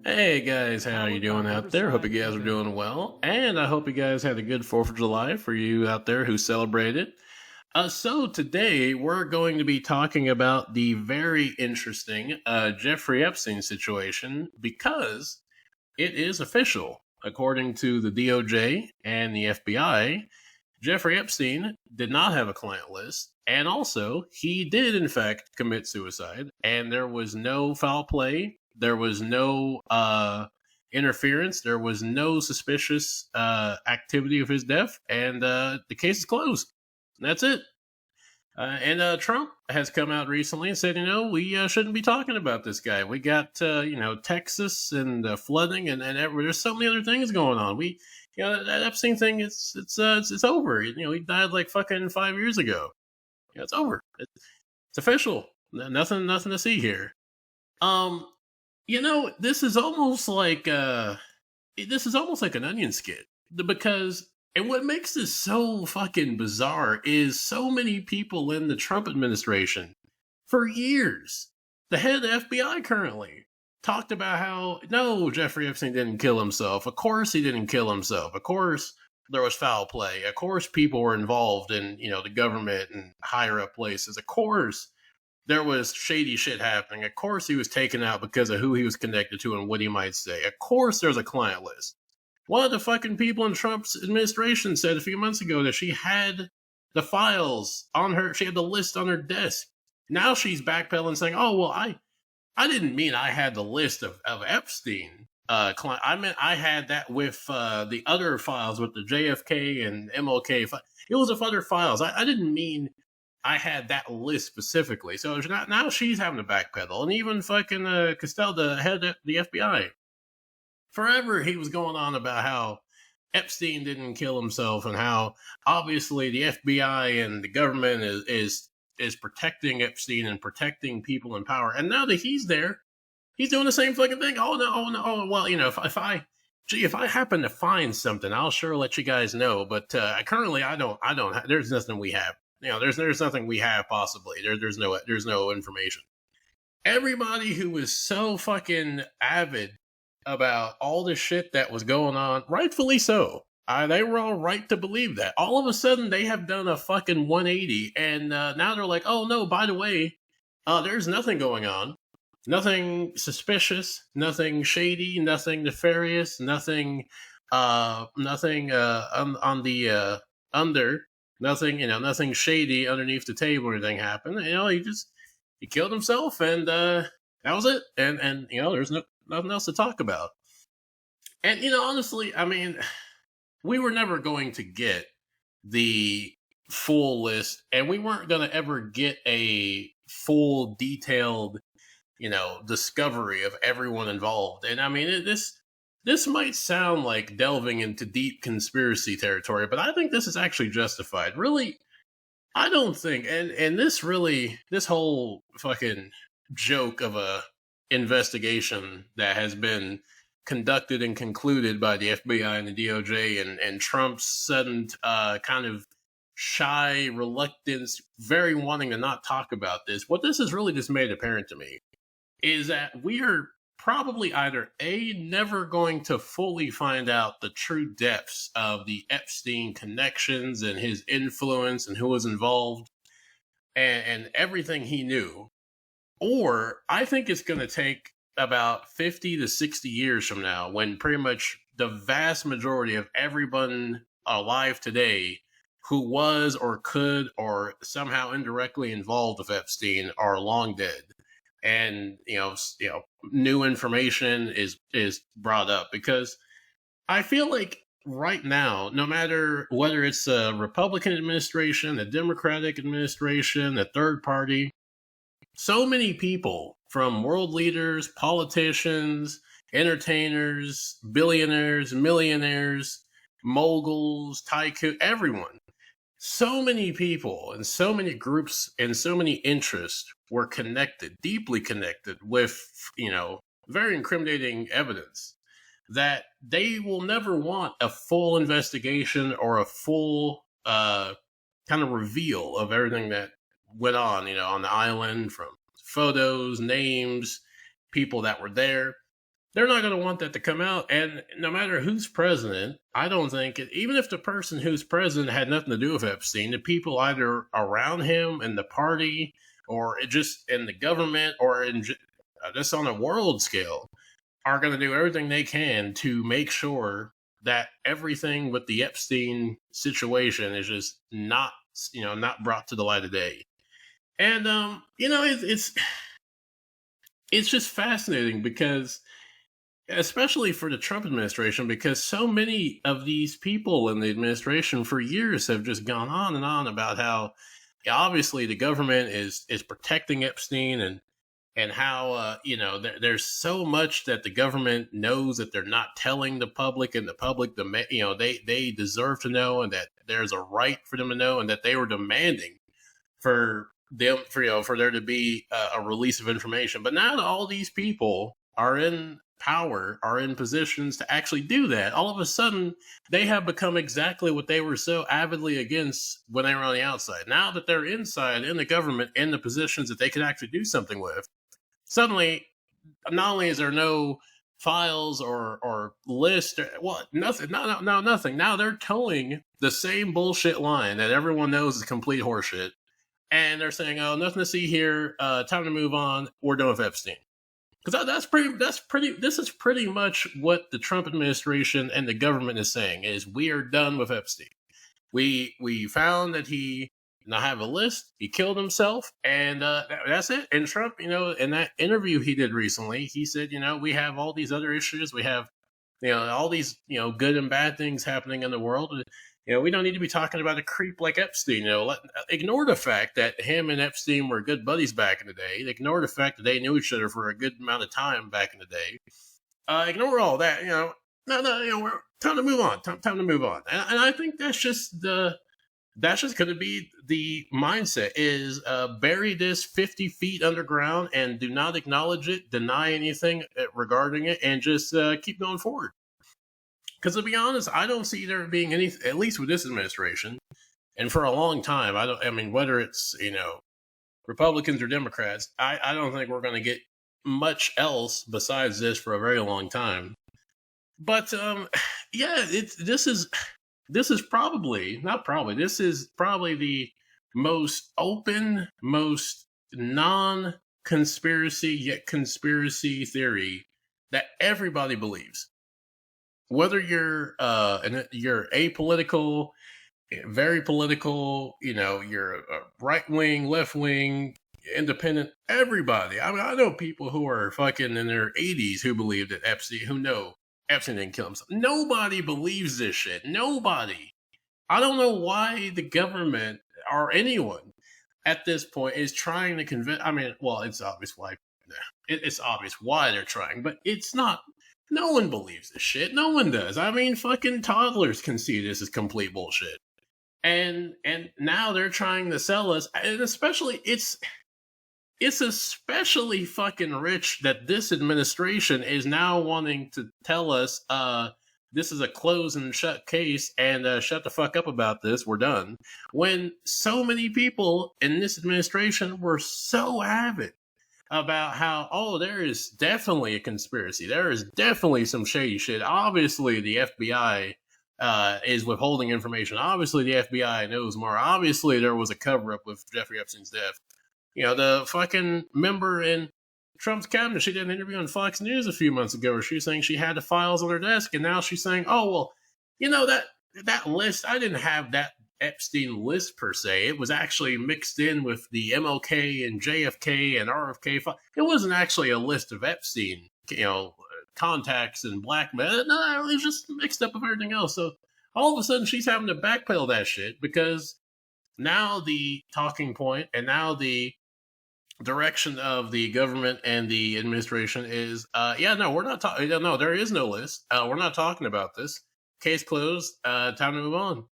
Hey guys, how you doing out there? Hope you guys are doing well, and I hope you guys had a good 4th of July for you out there who celebrated. So today we're going to be talking about the very interesting Jeffrey Epstein situation because it is official. According to the DOJ and the FBI, Jeffrey Epstein did not have a client list, and also he did in fact commit suicide, and there was no foul play, there was no interference, there was no suspicious activity of his death, and the case is closed. That's it. And Trump has come out recently and said, we shouldn't be talking about this guy. We got, Texas and flooding, and there's so many other things going on. That Epstein thing, it's over. He died like fucking 5 years ago. It's over. It's official. Nothing to see here. Um, this is almost like an onion skit because and what makes this so fucking bizarre is so many people in the Trump administration for years, the head of the FBI currently, talked about how, no, Jeffrey Epstein didn't kill himself. Of course he didn't kill himself. Of course there was foul play. Of course people were involved in, the government and higher up places. Of course there was shady shit happening. Of course he was taken out because of who he was connected to and what he might say. Of course there's a client list. One of the fucking people in Trump's administration said a few months ago that she had the files on her, she had the list on her desk. Now she's backpedaling saying, oh, well, I didn't mean I had the list of Epstein. I meant I had that with the other files with the JFK and MLK. It was with other files. I didn't mean I had that list specifically. So now she's having to backpedal. And even fucking Costello, the head of the FBI, forever he was going on about how Epstein didn't kill himself and how obviously the FBI and the government is protecting Epstein and protecting people in power. And now that he's there, he's doing the same fucking thing. Oh no, oh no, oh well, if I happen to find something, I'll sure let you guys know. But currently, I don't. There's nothing we have. There's nothing we have possibly. There's no information. Everybody who was so fucking avid about all the shit that was going on, rightfully so. They were all right to believe that. All of a sudden, they have done a fucking 180, and now they're like, oh no, by the way, there's nothing going on. Nothing suspicious, nothing shady, nothing nefarious, nothing on the under, nothing shady underneath the table or anything happened. He killed himself, and that was it. And there's nothing else to talk about. And honestly, I mean, we were never going to get the full list, and we weren't going to ever get a full detailed discovery of everyone involved. And I mean, this might sound like delving into deep conspiracy territory, but I think this is actually justified. Really, I don't think, and this whole fucking joke of a investigation that has been conducted and concluded by the FBI and the DOJ and Trump's sudden kind of shy reluctance, very wanting to not talk about this. What this has really just made apparent to me is that we are probably either never going to fully find out the true depths of the Epstein connections and his influence and who was involved and everything he knew, or I think it's going to take about 50 to 60 years from now when pretty much the vast majority of everyone alive today who was or could or somehow indirectly involved with Epstein are long dead. And new information is brought up because I feel like right now, no matter whether it's a Republican administration, a Democratic administration, a third party, so many people from world leaders, politicians, entertainers, billionaires, millionaires, moguls, tycoon, everyone. So many people and so many groups and so many interests were connected, deeply connected with, very incriminating evidence that they will never want a full investigation or a full kind of reveal of everything that went on the island, from photos, names, people that were there. they're not going to want that to come out. And no matter who's president, I don't think, even if the person who's president had nothing to do with Epstein, the people either around him in the party or just in the government or in just on a world scale are going to do everything they can to make sure that everything with the Epstein situation is just not, not brought to the light of day. And, it's just fascinating because, especially for the Trump administration, because so many of these people in the administration for years have just gone on and on about how obviously the government is protecting Epstein, and how there's so much that the government knows that they're not telling the public, and the public, they deserve to know, and that there's a right for them to know, and that they were demanding for for there to be a release of information. But now that all these people are in power, are in positions to actually do that, all of a sudden they have become exactly what they were so avidly against when they were on the outside. Now that they're inside in the government, in the positions that they could actually do something with, suddenly not only is there no files or list or nothing, nothing. Now they're towing the same bullshit line that everyone knows is complete horseshit, and they're saying, "Oh, nothing to see here. Time to move on. We're done with Epstein." Because that's pretty. This is pretty much what the Trump administration and the government is saying: is we are done with Epstein. We found that he now have a list. He killed himself, and that's it. And Trump, in that interview he did recently, he said, we have all these other issues. We have, all these, good and bad things happening in the world. We don't need to be talking about a creep like Epstein. Ignore the fact that him and Epstein were good buddies back in the day. Ignore the fact that they knew each other for a good amount of time back in the day. Ignore all that. No, we're time to move on. Time to move on. And I think that's just going to be the mindset: is bury this 50 feet underground and do not acknowledge it, deny anything regarding it, and just keep going forward. Because to be honest, I don't see there being any, at least with this administration, and for a long time, whether it's, Republicans or Democrats, I don't think we're going to get much else besides this for a very long time. But this is probably the most open, most non-conspiracy yet conspiracy theory that everybody believes. Whether you're apolitical, very political, you're a right wing, left wing, independent, everybody. I know people who are fucking in their 80s who believe that Epstein didn't kill himself. Nobody believes this shit. Nobody. I don't know why the government or anyone at this point is trying to convince. It's obvious why. It's obvious why they're trying, but it's not. No one believes this shit. No one does. Fucking toddlers can see this as complete bullshit. And now they're trying to sell us, and especially it's especially fucking rich that this administration is now wanting to tell us this is a close and shut case, and shut the fuck up about this, we're done. When so many people in this administration were so avid about how, there is definitely a conspiracy. There is definitely some shady shit. Obviously, the FBI is withholding information. Obviously, the FBI knows more. Obviously, there was a cover-up with Jeffrey Epstein's death. The fucking member in Trump's cabinet, she did an interview on Fox News a few months ago where she was saying she had the files on her desk, and now she's saying, that list, I didn't have that Epstein list per se. It was actually mixed in with the MLK and JFK and RFK. It wasn't actually a list of Epstein, contacts and blackmail. No, it was just mixed up with everything else. So all of a sudden she's having to backpedal that shit because now the talking point and now the direction of the government and the administration is, we're not talking. No, there is no list. We're not talking about this. Case closed. Time to move on.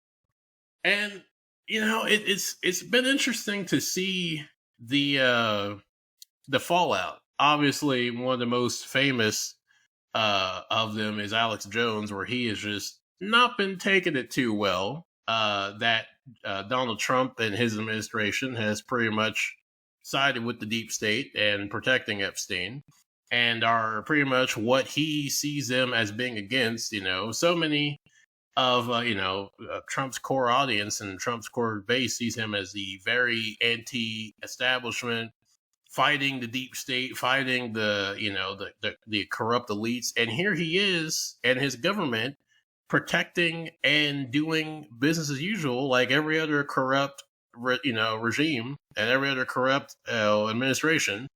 And it's been interesting to see the fallout. Obviously, one of the most famous of them is Alex Jones, where he has just not been taking it too well. That Donald Trump and his administration has pretty much sided with the deep state and protecting Epstein. and are pretty much what he sees them as being against. So many of Trump's core audience and Trump's core base sees him as the very anti-establishment, fighting the deep state, fighting the corrupt elites, and here he is and his government protecting and doing business as usual, like every other corrupt regime and every other corrupt administration.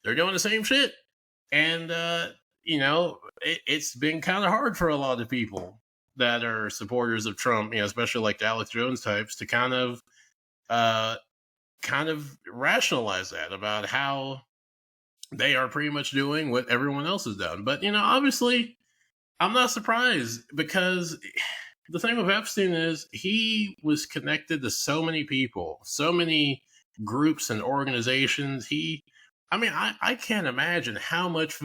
They're doing the same shit, and it's been kind of hard for a lot of people that are supporters of Trump, especially like the Alex Jones types, to uh, kind of rationalize that about how they are pretty much doing what everyone else has done. But obviously, I'm not surprised, because the thing with Epstein is he was connected to so many people, so many groups and organizations. I can't imagine how much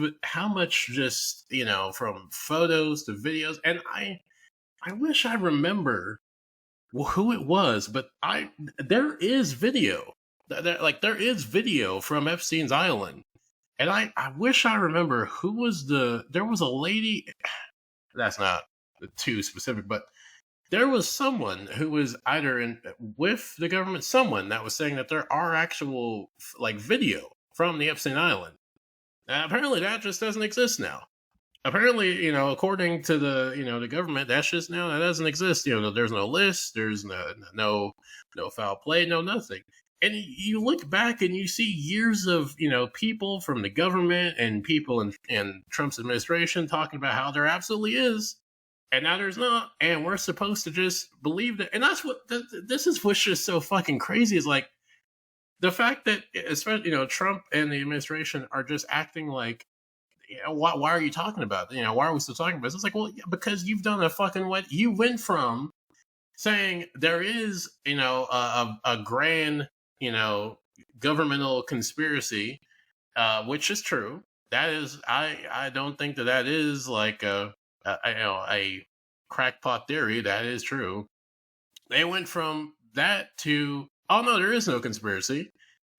just, from photos to videos. And I wish I remember who it was, but there is video. There is video from Epstein's Island. And I wish I remember who was there was a lady, that's not too specific, but there was someone who was either with the government, someone that was saying that there are actual video from the Epstein Island. Apparently that just doesn't exist now. Apparently, according to the government, that doesn't exist. There's no list, there's no foul play, no nothing. And you look back and you see years of people from the government and people in Trump's administration talking about how there absolutely is, and now there's not, and we're supposed to just believe that. And that's this is what's just so fucking crazy, is like the fact that, especially Trump and the administration are just acting like, why are you talking about it? Why are we still talking about this? It's like, well, yeah, because you've done a fucking what? You went from saying there is, a grand, governmental conspiracy, which is true. That is, I don't think that is like a crackpot theory. That is true. They went from that to, oh no, there is no conspiracy,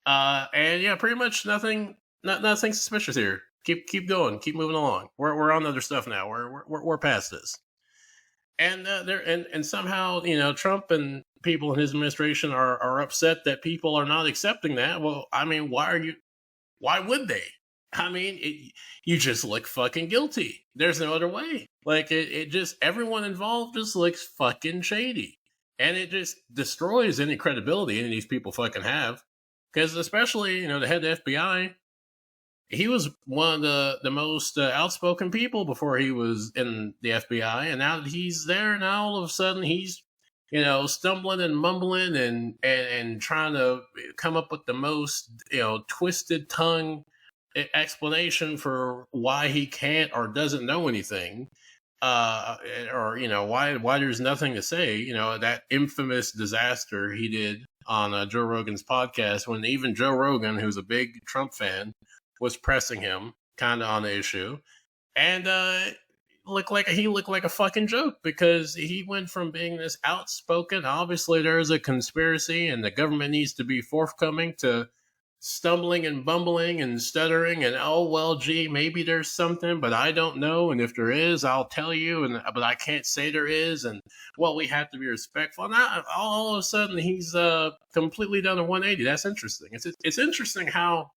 and yeah, pretty much nothing suspicious here. Keep going, keep moving along. We're on other stuff now. We're past this. And and somehow Trump and people in his administration are upset that people are not accepting that. Well, I mean, why would they? I mean, you just look fucking guilty. There's no other way. Like it just, everyone involved just looks fucking shady, and it just destroys any credibility any of these people fucking have. Because especially the head of the FBI, he was one of the most outspoken people before he was in the FBI, and now that he's there, now all of a sudden he's stumbling and mumbling and trying to come up with the most twisted tongue explanation for why he can't or doesn't know anything, or why there's nothing to say. That infamous disaster he did on Joe Rogan's podcast, when even Joe Rogan, who's a big Trump fan, was pressing him kind of on the issue, and he looked like a fucking joke, because he went from being this outspoken, obviously there's a conspiracy and the government needs to be forthcoming, to stumbling and bumbling and stuttering and, oh well, gee, maybe there's something, but I don't know, and if there is, I'll tell you, but I can't say there is, and well, we have to be respectful. And now all of a sudden he's completely done a 180. That's interesting. It's interesting how,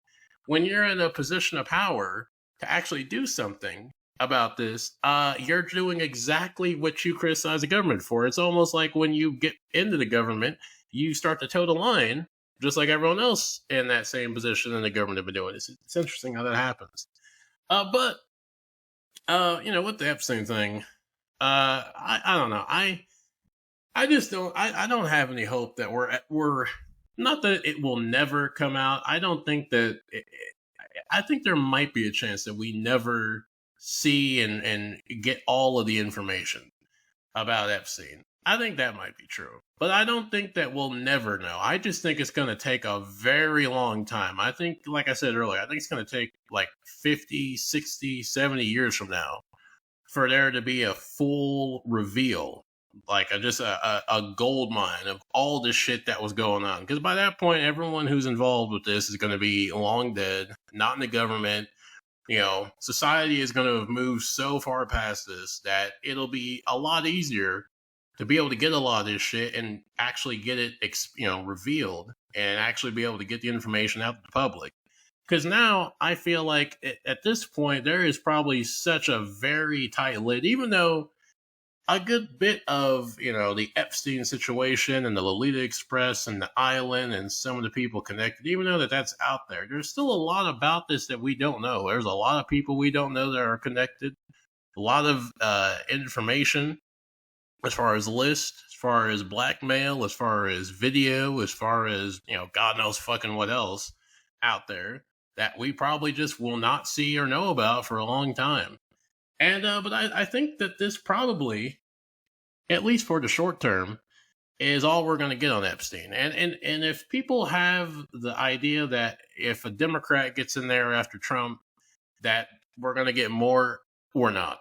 when you're in a position of power to actually do something about this, you're doing exactly what you criticize the government for. It's almost like when you get into the government, you start to toe the line, just like everyone else in that same position in the government have been doing. It's interesting how that happens. But with the Epstein thing, I don't know. I just don't. I don't have any hope that we're not that it will never come out. I don't think that. I think there might be a chance that we never see and get all of the information about Epstein. I think that might be true, but I don't think that we'll never know. I just think it's going to take a very long time. I think, like I said earlier, I think it's going to take like 50, 60, 70 years from now for there to be a full reveal, like just a gold mine of all the shit that was going on. Because by that point, everyone who's involved with this is going to be long dead, not in the government, society is going to have moved so far past this that it'll be a lot easier to be able to get a lot of this shit and actually get it, revealed and actually be able to get the information out to the public. Because now I feel like at this point, there is probably such a very tight lid, even though a good bit of the Epstein situation and the Lolita Express and the island and some of the people connected, even though that's out there, there's still a lot about this that we don't know. There's a lot of people we don't know that are connected, a lot of information as far as list, as far as blackmail, as far as video, as far as God knows fucking what else out there that we probably just will not see or know about for a long time. And but I think that this probably, at least for the short term, is all we're going to get on Epstein. And if people have the idea that if a Democrat gets in there after Trump, that we're going to get more, we're not.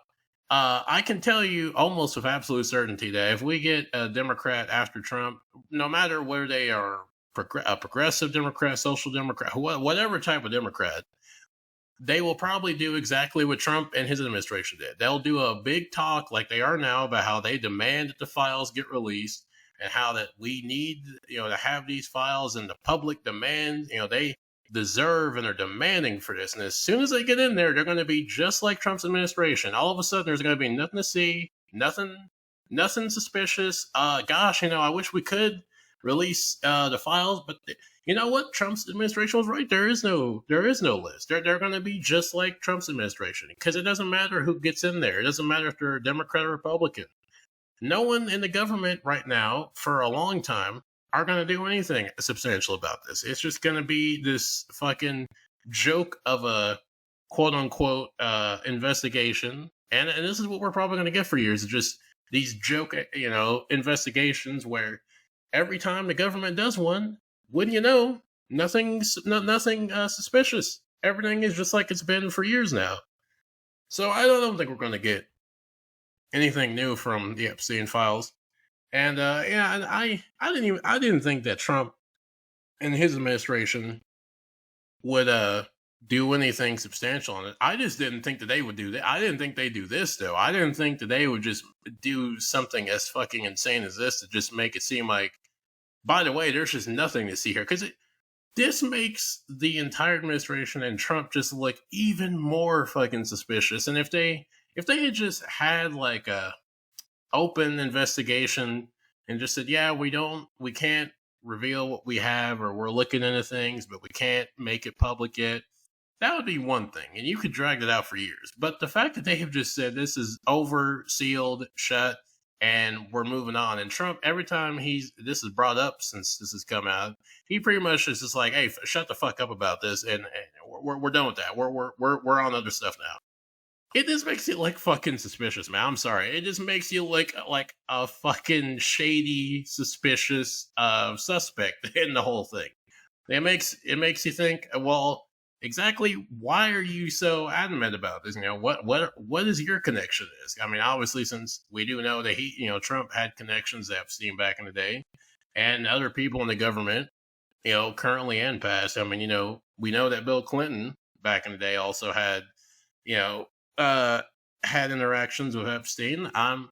I can tell you almost with absolute certainty that if we get a Democrat after Trump, no matter whether they are a progressive Democrat, social Democrat, whatever type of Democrat, they will probably do exactly what Trump and his administration did. They'll do a big talk like they are now about how they demand that the files get released and how that we need, to have these files and the public demand, they deserve and are demanding for this. And as soon as they get in there, they're going to be just like Trump's administration. All of a sudden, there's going to be nothing to see, nothing suspicious. Gosh, I wish we could release the files, but you know what? Trump's administration was right. There is no list. They're going to be just like Trump's administration because it doesn't matter who gets in there. It doesn't matter if they're a Democrat or Republican. No one in the government right now for a long time are going to do anything substantial about this. It's just going to be this fucking joke of a quote unquote investigation. And this is what we're probably going to get for years. It's just these joke, investigations where every time the government does one, wouldn't you know, nothing suspicious. Everything is just like it's been for years now. So I don't think we're going to get anything new from the Epstein files. And and I didn't think that Trump and his administration would do anything substantial on it. I just didn't think that they would do that. I didn't think they'd do this though. I didn't think that they would just do something as fucking insane as this to just make it seem like, by the way, there's just nothing to see here. Because this makes the entire administration and Trump just look even more fucking suspicious. And if they had just had like a open investigation and just said, yeah, we can't reveal what we have, or we're looking into things, but we can't make it public yet, that would be one thing. And you could drag it out for years. But the fact that they have just said this is over, sealed, shut, and we're moving on. And Trump, every time this is brought up since this has come out, he pretty much is just like, hey, shut the fuck up about this, and we're done with that. We're on other stuff now. It just makes you look fucking suspicious, man. I'm sorry. It just makes you look like a fucking shady, suspicious suspect in the whole thing. It makes you think, well, exactly why are you so adamant about this? What is your connection to this? I mean, obviously, since we do know that Trump had connections to Epstein back in the day, and other people in the government, currently and past. I mean, we know that Bill Clinton back in the day also had, had interactions with Epstein. I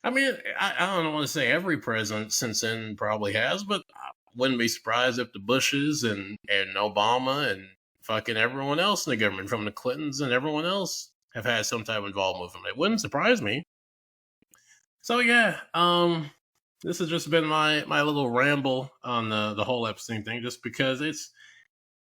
don't want to say every president since then probably has, but I wouldn't be surprised if the Bushes and Obama and fucking everyone else in the government, from the Clintons and everyone else, have had some type of involvement with them. It wouldn't surprise me. So yeah, this has just been my little ramble on the whole Epstein thing, just because this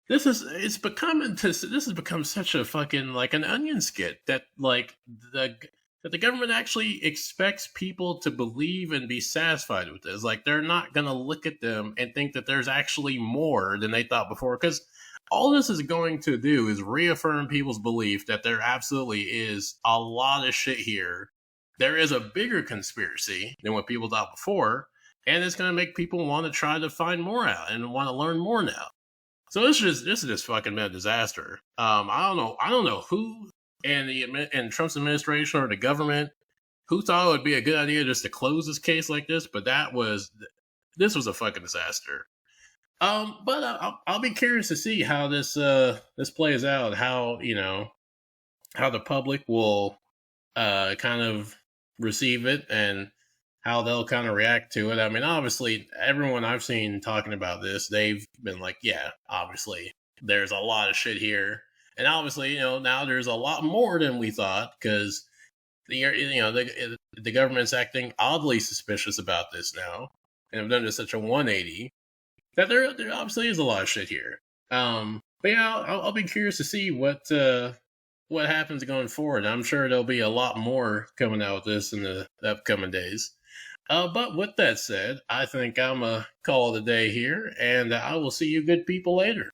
has become such a fucking like an onion skit that like that the government actually expects people to believe and be satisfied with this. Like, they're not gonna look at them and think that there's actually more than they thought before, because all this is going to do is reaffirm people's belief that there absolutely is a lot of shit here. There is a bigger conspiracy than what people thought before, and it's going to make people want to try to find more out and want to learn more now. So this is just fucking been a disaster. I don't know who in Trump's administration or the government who thought it would be a good idea just to close this case like this, but this was a fucking disaster. But I'll be curious to see how this plays out. How how the public will kind of receive it and how they'll kind of react to it. I mean, obviously, everyone I've seen talking about this, they've been like, yeah, obviously, there's a lot of shit here. And obviously, now there's a lot more than we thought because the government's acting oddly suspicious about this now, and have done just such a 180 that there obviously is a lot of shit here. But yeah, I'll be curious to see what happens going forward. I'm sure there'll be a lot more coming out with this in the upcoming days. But with that said, I think I'm a call it a day here, and I will see you good people later.